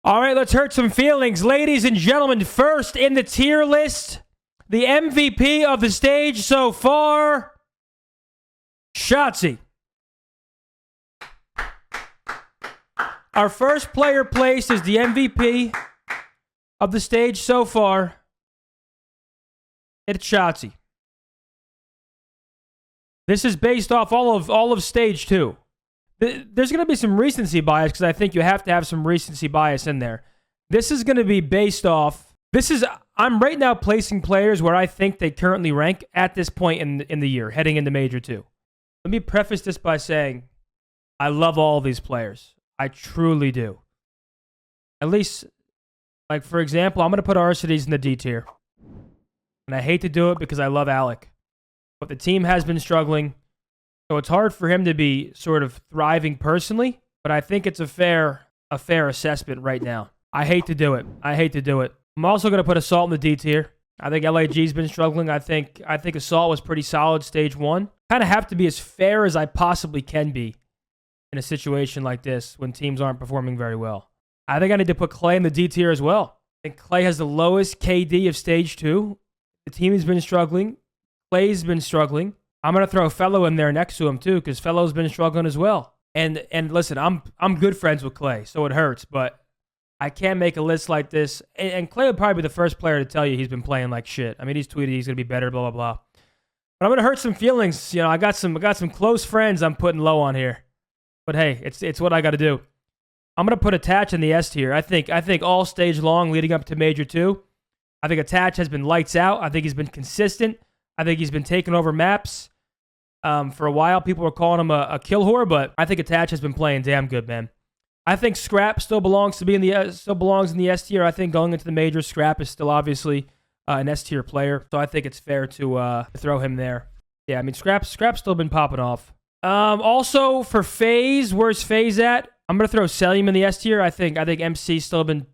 All right, let's hurt some feelings. Ladies and gentlemen, first in the tier list, the MVP of the stage so far, Shotzi. Our first player placed is the MVP of the stage so far. It's Shotzi. This is based off all of stage 2. There's going to be some recency bias because I think you have to have some recency bias in there. This is going to be based off... I'm right now placing players where I think they currently rank at this point in the year, heading into Major 2. Let me preface this by saying I love all these players. I truly do. At least, like, for example, I'm going to put Arcides in the D tier. And I hate to do it because I love Alec. But the team has been struggling. So it's hard for him to be sort of thriving personally. But I think it's a fair assessment right now. I hate to do it. I'm also going to put Assault in the D tier. I think LAG's been struggling. I think Assault was pretty solid stage 1. Kind of have to be as fair as I possibly can be in a situation like this when teams aren't performing very well. I think I need to put Clay in the D tier as well. I think Clay has the lowest KD of stage 2. The team has been struggling. Clay's been struggling. I'm going to throw Fellow in there next to him too because Fellow's been struggling as well. And listen, I'm good friends with Clay, so it hurts, but I can't make a list like this. And Clay would probably be the first player to tell you he's been playing like shit. I mean, he's tweeted he's going to be better, blah, blah, blah. But I'm going to hurt some feelings. You know, I got some close friends I'm putting low on here. But hey, it's what I got to do. I'm going to put Attach in the S tier. I think all stage long leading up to Major 2, I think Attach has been lights out. I think he's been consistent. I think he's been taking over maps. For a while, people were calling him a kill whore, but I think Attach has been playing damn good, man. I think Scrap still belongs in the S tier. I think going into the major, Scrap is still obviously an S tier player, so I think it's fair to throw him there. Yeah, I mean Scrap's still been popping off. Also for Faze, where's Faze at? I'm gonna throw Selim in the S tier. I think MC's still been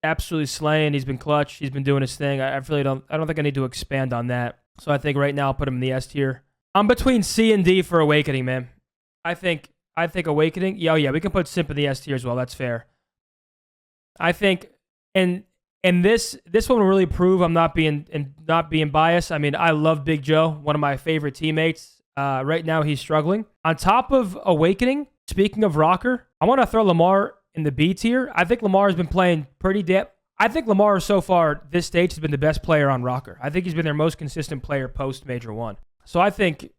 absolutely slaying. He's been clutch. He's been doing his thing. I don't think I need to expand on that. So I think right now I'll put him in the S tier. I'm between C and D for Awakening, man. I think Awakening. Yeah, we can put Simp in the S tier as well. That's fair. I think, and this one will really prove I'm not being biased. I mean, I love Big Joe, one of my favorite teammates. Right now he's struggling. On top of Awakening, speaking of rocker, I want to throw Lamar in the B tier. I think Lamar has been playing pretty damn. I think Lamar so far this stage has been the best player on rocker. I think he's been their most consistent player post Major 1. So I think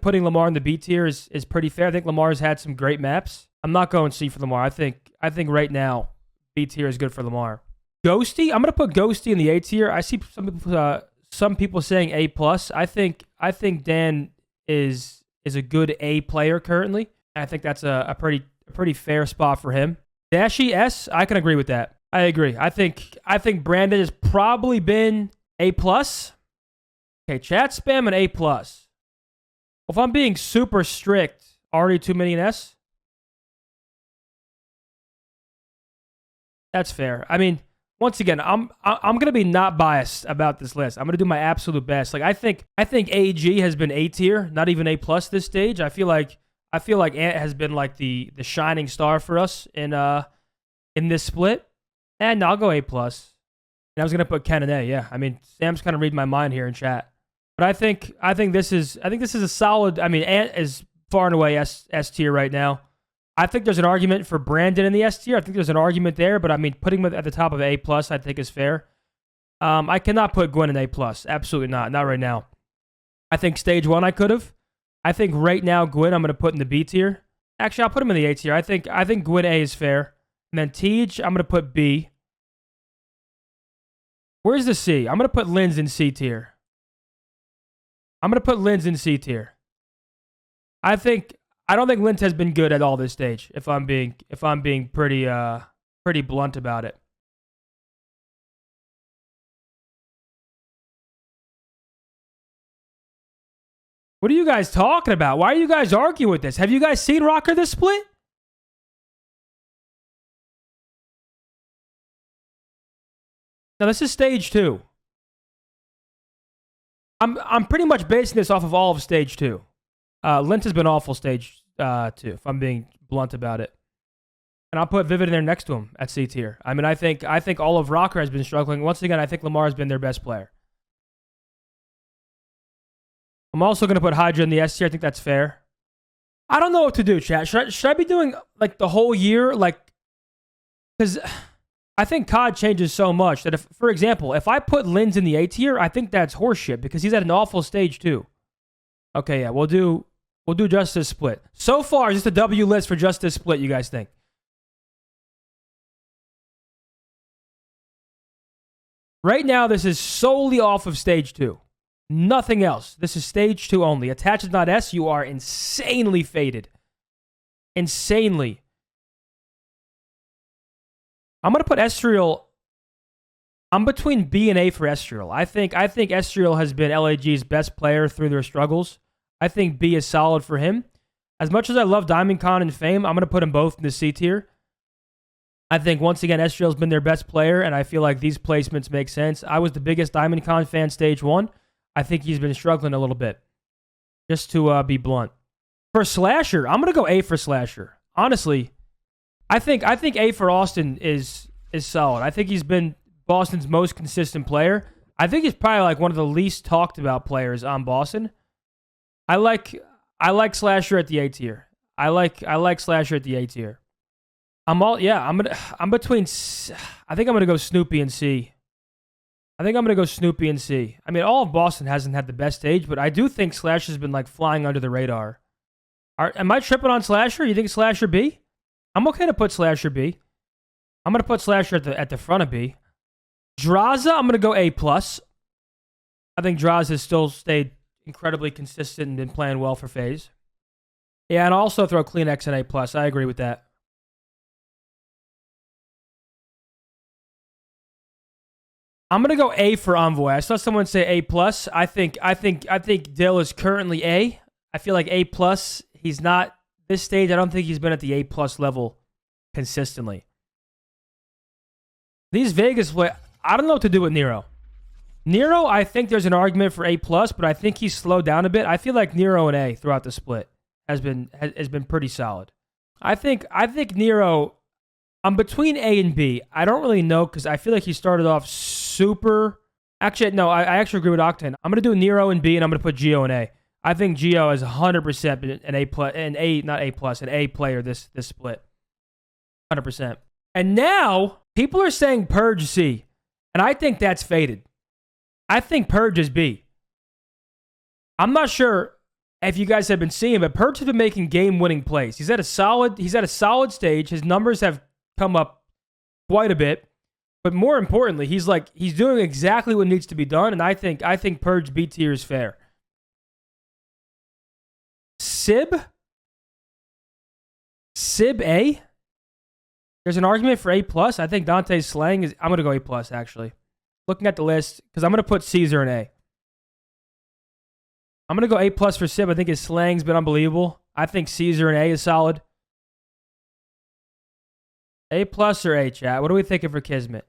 putting Lamar in the B tier is pretty fair. I think Lamar's had some great maps. I'm not going C for Lamar. I think right now B tier is good for Lamar. Ghosty, I'm gonna put Ghosty in the A tier. I see some people saying A+. I think Dan is a good A player currently. I think that's a pretty fair spot for him. Dashy S, I can agree with that. I agree. I think Brandon has probably been A+. Okay, chat spam and A+. Well, if I'm being super strict, already too many in S? That's fair. I mean, once again, I'm gonna be not biased about this list. I'm gonna do my absolute best. Like I think AG has been A tier, not even A+ this stage. I feel like Ant has been like the shining star for us in this split. And I'll go A+. And I was gonna put Ken in A. Yeah, I mean Sam's kind of reading my mind here in chat. But I think this is a solid. I mean, Ant is far and away S tier right now. I think there's an argument for Brandon in the S tier. I think there's an argument there, but I mean, putting him at the top of A+, I think is fair. I cannot put Gwen in A+. Absolutely not. Not right now. I think stage 1 I could have. I think right now Gwen I'm going to put in the B tier. Actually, I'll put him in the A tier. I think Gwen A is fair. And then Tej, I'm going to put B. Where's the C? I'm going to put Linz in C tier. I don't think Linz has been good at all this stage, if I'm being pretty blunt about it. What are you guys talking about? Why are you guys arguing with this? Have you guys seen Rocker this split? Now this is stage 2. I'm pretty much basing this off of all of stage 2. Lint has been awful stage 2, if I'm being blunt about it. And I'll put Vivid in there next to him at C tier. I mean, I think all of Rocker has been struggling. Once again, I think Lamar has been their best player. I'm also going to put Hydra in the S tier. I think that's fair. I don't know what to do, chat. Should I be doing like the whole year? Like, because I think COD changes so much that if, for example, if I put Linz in the A tier, I think that's horseshit because he's at an awful stage too. Okay, yeah, we'll do Justice Split. So far, just a W list for Justice Split, you guys think? Right now, this is solely off of stage 2. Nothing else. This is stage 2 only. Attached is not S. You are insanely faded. Insanely. I'm going to put Estriel. I'm between B and A for Estriel. I think Estriel has been LAG's best player through their struggles. I think B is solid for him. As much as I love DiamondCon and Fame, I'm going to put them both in the C tier. I think, once again, Estriel's been their best player, and I feel like these placements make sense. I was the biggest DiamondCon fan stage 1. I think he's been struggling a little bit, just to be blunt. For Slasher, I'm going to go A for Slasher. Honestly, I think A for Austin is solid. I think he's been Boston's most consistent player. I think he's probably like one of the least talked about players on Boston. I like Slasher at the A tier. I like Slasher at the A tier. I'm between. I think I'm gonna go Snoopy and C. I mean, all of Boston hasn't had the best stage, but I do think Slasher's been like flying under the radar. Am I tripping on Slasher? You think Slasher B? I'm okay to put Slasher B. I'm gonna put Slasher at the front of B. Draza, I'm gonna go A+. I think Draza has still stayed incredibly consistent and been playing well for FaZe. Yeah, and I'll also throw CleanX in A+. I agree with that. I'm gonna go A for Envoy. I saw someone say A+. I think Dill is currently A. I feel like A+. He's not this stage. I don't think he's been at the A+ level consistently. These Vegas play. I don't know what to do with Nero. Nero, I think there's an argument for A+, but I think he's slowed down a bit. I feel like Nero and A throughout the split has been pretty solid. I think Nero. I'm between A and B. I don't really know because I feel like he started off super. Actually, no, I actually agree with Octane. I'm gonna do Nero and B, and I'm gonna put Geo and A. I think Geo is 100% an A player this split. 100%. And now people are saying Purge C, and I think that's faded. I think Purge is B. I'm not sure if you guys have been seeing, but Purge has been making game-winning plays. He's at a solid stage. His numbers have come up quite a bit, but more importantly, he's doing exactly what needs to be done, and I think Purge B tier is fair. Sib A. There's an argument for A+. I think Dante's slang is. I'm gonna go A+ actually. Looking at the list, because I'm gonna put Caesar in A. I'm gonna go A+ for Sib. I think his slang's been unbelievable. I think Caesar in A is solid. A+ or A, chat? What are we thinking for Kismet?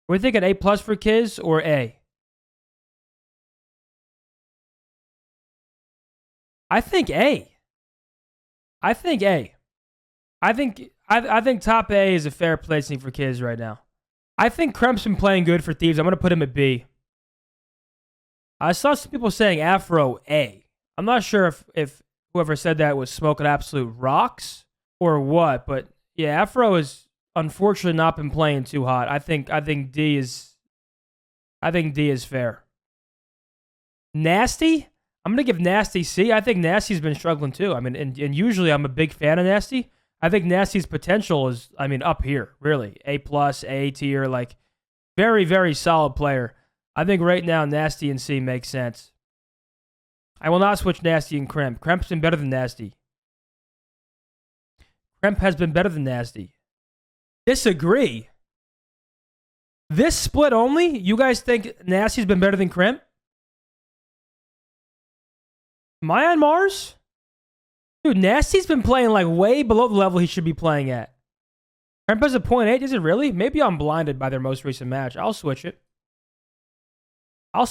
Are we thinking A+ for Kiz or A? I think A. I think top A is a fair placing for Kiz right now. I think Kremp's been playing good for Thieves. I'm going to put him at B. I saw some people saying Afro A. I'm not sure if whoever said that was smoking absolute rocks or what, but yeah, Afro has unfortunately not been playing too hot. I think D is fair. Nasty? I'm going to give Nasty C. I think Nasty's been struggling too. I mean, and usually I'm a big fan of Nasty. I think Nasty's potential is, up here, really. A+, A tier, like, very, very solid player. I think right now Nasty and C makes sense. I will not switch Nasty and Kremp. Kremp's been better than Nasty. Kremp has been better than Nasty. Disagree. This split only? You guys think Nasty's been better than Kremp? Am I on Mars? Dude, Nasty's been playing like way below the level he should be playing at. Kremp has a 0.8. Is it really? Maybe I'm blinded by their most recent match. I'll switch it. I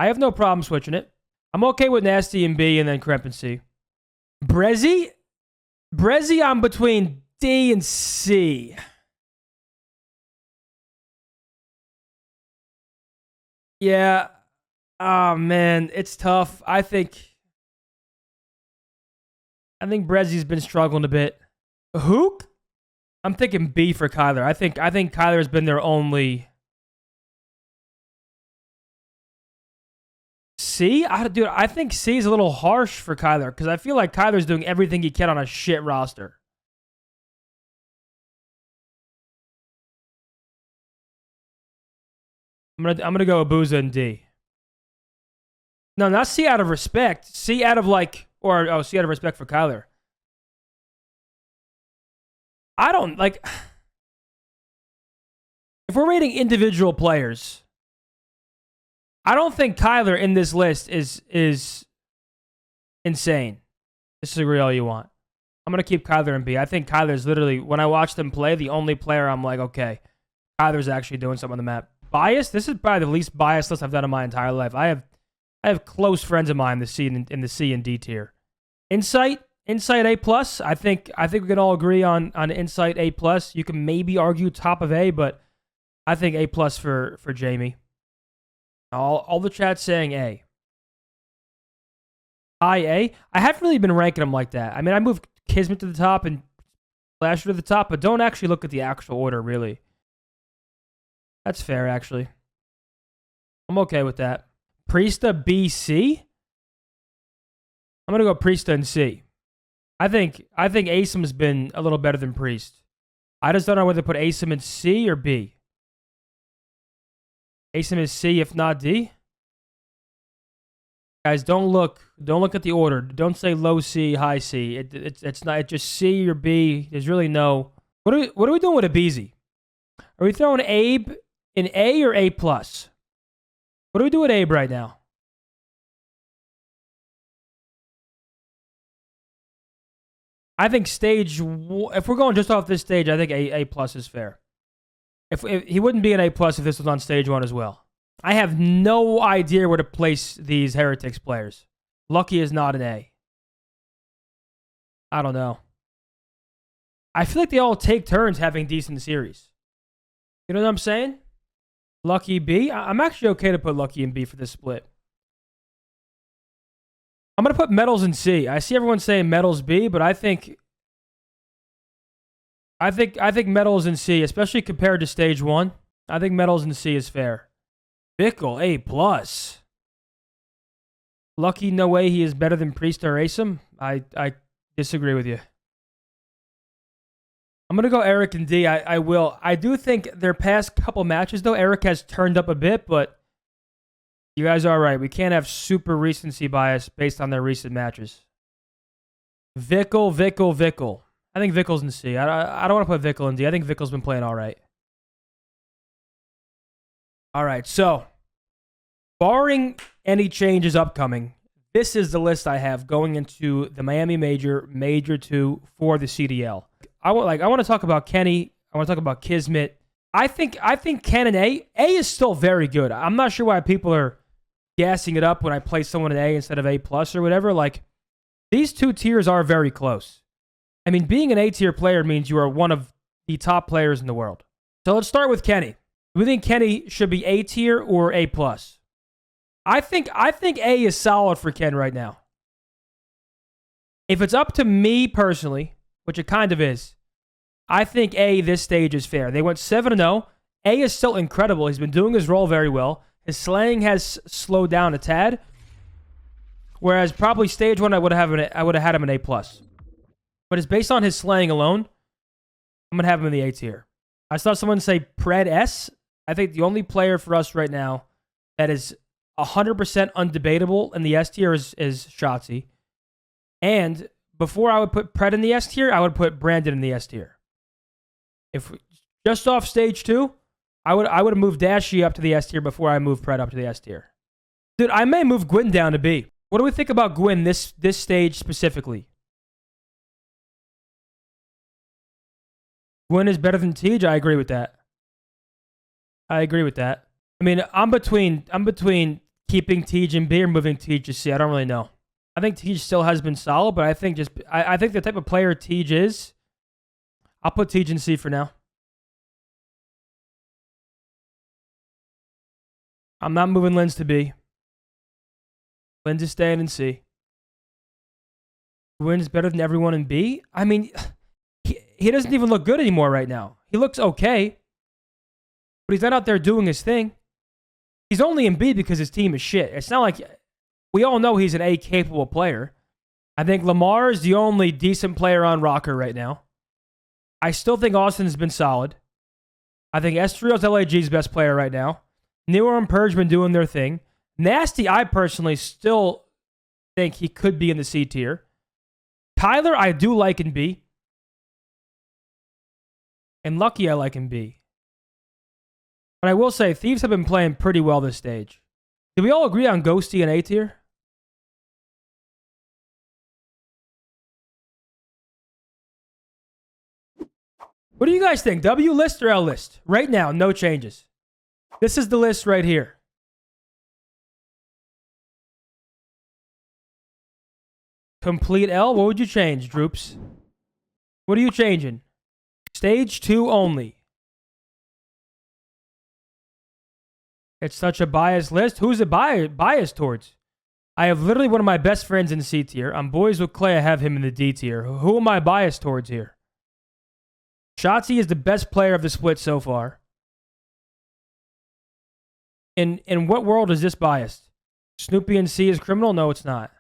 have no problem switching it. I'm okay with Nasty and B and then Kremp and C. Brezzy? Brezzy, I'm between D and C. Yeah. Oh, man. It's tough. I think Brezzy's been struggling a bit. Hook? I'm thinking B for Kyler. I think Kyler's been their only... C? Dude, I think C is a little harsh for Kyler because I feel like Kyler's doing everything he can on a shit roster. I'm gonna go Abuza and D. No, not C out of respect. C out of like, or C out of respect for Kyler. I don't like. If we're rating individual players, I don't think Kyler in this list is insane. Disagree all you want. I'm going to keep Kyler in B. I think Kyler's literally, when I watched him play, the only player I'm like, okay, Kyler's actually doing something on the map. Bias? This is probably the least biased list I've done in my entire life. I have close friends of mine in the C and D tier. Insight A+. I think we can all agree on Insight A+. You can maybe argue top of A, but I think A+ for Jamie. All the chat's saying A. High A. I haven't really been ranking them like that. I mean, I moved Kismet to the top and Flasher to the top, but don't actually look at the actual order, really. That's fair, actually. I'm okay with that. Priesta BC? I'm going to go Priesta and C. I think Asim's been a little better than Priest. I just don't know whether to put Asim in C or B. Asim is C, if not D. Guys, don't look at the order. Don't say low C, high C. It's not. It's just C or B. There's really no. What are we doing with a BZ? Are we throwing Abe in A or A+? What do we do with Abe right now? I think stage. If we're going just off this stage, I think A+ is fair. If he wouldn't be an A+ if this was on stage 1 as well. I have no idea where to place these Heretics players. Lucky is not an A. I don't know. I feel like they all take turns having decent series. You know what I'm saying? Lucky B. I'm actually okay to put Lucky in B for this split. I'm going to put Methodz in C. I see everyone saying Methodz B, but I think Methodz in C, especially compared to stage 1. I think Methodz in C is fair. Bickle, A+. Lucky, no way he is better than Priest or Asim. I disagree with you. I'm going to go Eric and D. I will. I do think their past couple matches, though, Eric has turned up a bit, but you guys are right. We can't have super recency bias based on their recent matches. Vickle. I think Vickle's in C. I don't want to put Vickle in D. I think Vickle's been playing all right. All right, so barring any changes upcoming, this is the list I have going into the Miami Major 2 for the CDL. I want to talk about Kenny. I want to talk about Kismet. I think Ken and A is still very good. I'm not sure why people are gassing it up when I place someone in A instead of A+ or whatever. Like, these two tiers are very close. I mean, being an A-tier player means you are one of the top players in the world. So let's start with Kenny. Do we think Kenny should be A-tier or A+? I think A is solid for Ken right now. If it's up to me personally, which it kind of is, I think A this stage is fair. They went 7-0. A is still incredible. He's been doing his role very well. His slaying has slowed down a tad. Whereas probably stage 1 I would have had him an A+. But it's based on his slaying alone. I'm going to have him in the A tier. I saw someone say Pred S. I think the only player for us right now that is 100% undebatable in the S tier is Shotzi. And before I would put Pred in the S tier, I would put Brandon in the S tier. If just off stage 2, I would have moved Dashie up to the S tier before I moved Pred up to the S tier. Dude, I may move Gwyn down to B. What do we think about Gwyn this stage specifically? Gwyn is better than Tej. I agree with that. I mean, I'm between keeping Tej in B or moving Tej to C. I don't really know. I think Tej still has been solid, but I think I think the type of player Tej is, I'll put Tej in C for now. I'm not moving Lens to B. Lens is staying in C. Wins better than everyone in B? I mean, he doesn't even look good anymore right now. He looks okay, but he's not out there doing his thing. He's only in B because his team is shit. It's not like... We all know he's an A-capable player. I think Lamar is the only decent player on rocker right now. I still think Austin's been solid. I think Estriel's LAG's best player right now. Newer and Purge been doing their thing. Nasty, I personally still think he could be in the C tier. Tyler, I do like in B. And Lucky, I like in B. But I will say, Thieves have been playing pretty well this stage. Did we all agree on Ghosty and A tier? What do you guys think? W list or L list? Right now, no changes. This is the list right here. Complete L? What would you change, Droops? What are you changing? Stage 2 only. It's such a biased list. Who's it biased towards? I have literally one of my best friends in C tier. I'm boys with Clay. I have him in the D tier. Who am I biased towards here? Shotzi is the best player of the split so far. In what world is this biased? Snoopy and C is criminal? No, it's not.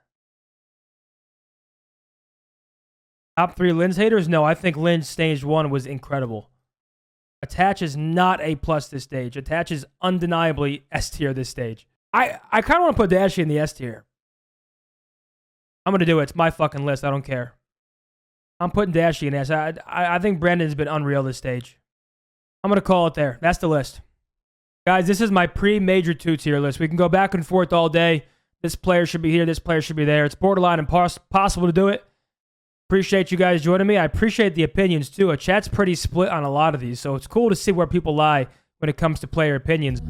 Top 3 Linz haters? No, I think Linz stage 1 was incredible. Attach is not A+ this stage. Attach is undeniably S tier this stage. I kind of want to put Dashy in the S tier. I'm going to do it. It's my fucking list. I don't care. I'm putting Dashy in S. I think Brandon's been unreal this stage. I'm going to call it there. That's the list. Guys, this is my pre-major 2-tier list. We can go back and forth all day. This player should be here. This player should be there. It's borderline impossible to do it. Appreciate you guys joining me. I appreciate the opinions, too. A chat's pretty split on a lot of these, so it's cool to see where people lie when it comes to player opinions.